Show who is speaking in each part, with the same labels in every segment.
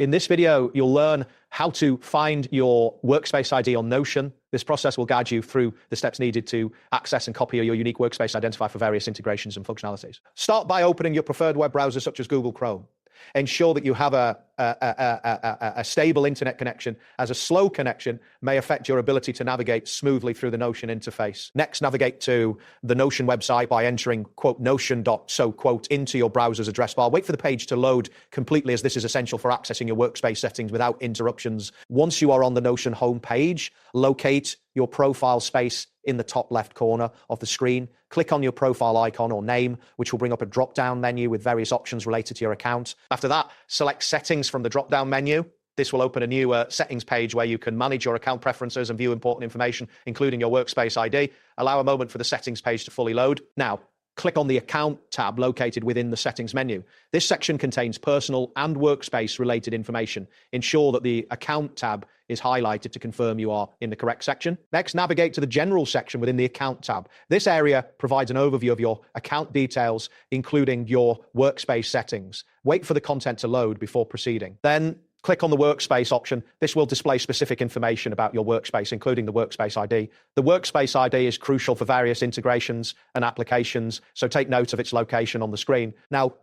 Speaker 1: In this video, you'll learn how to find your workspace ID on Notion. This process will guide you through the steps needed to access and copy your unique workspace identifier for various integrations and functionalities. Start by opening your preferred web browser, such as Google Chrome. Ensure that you have a stable internet connection, as a slow connection may affect your ability to navigate smoothly through the Notion interface. Next, navigate to the Notion website by entering notion.so into your browser's address bar. Wait for the page to load completely, as this is essential for accessing your workspace settings without interruptions. Once you are on the Notion homepage, locate your profile space in the top left corner of the screen. Click on your profile icon or name, which will bring up a drop-down menu with various options related to your account. After that, select Settings from the drop-down menu. This will open a new settings page where you can manage your account preferences and view important information, including your workspace ID. Allow a moment for the settings page to fully load. Now, click on the Account tab located within the Settings menu. This section contains personal and workspace-related information. Ensure that the Account tab is highlighted to confirm you are in the correct section. Next, navigate to the General section within the Account tab. This area provides an overview of your account details, including your workspace settings. Wait for the content to load before proceeding. Then, click on the Workspace option. This will display specific information about your workspace, including the Workspace ID. The Workspace ID is crucial for various integrations and applications, so take note of its location on the screen. Now,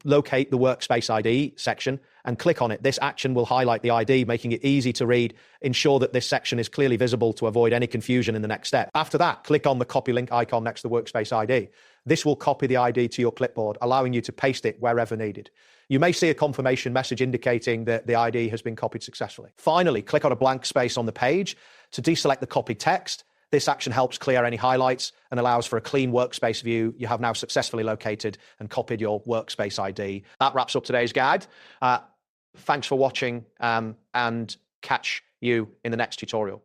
Speaker 1: locate the Workspace ID section and click on it. This action will highlight the ID, making it easy to read. Ensure that this section is clearly visible to avoid any confusion in the next step. After that, click on the copy link icon next to the Workspace ID. This will copy the ID to your clipboard, allowing you to paste it wherever needed. You may see a confirmation message indicating that the ID has been copied successfully. Finally, click on a blank space on the page to deselect the copied text. This action helps clear any highlights and allows for a clean workspace view. You have now successfully located and copied your workspace ID. That wraps up today's guide. Thanks for watching and catch you in the next tutorial.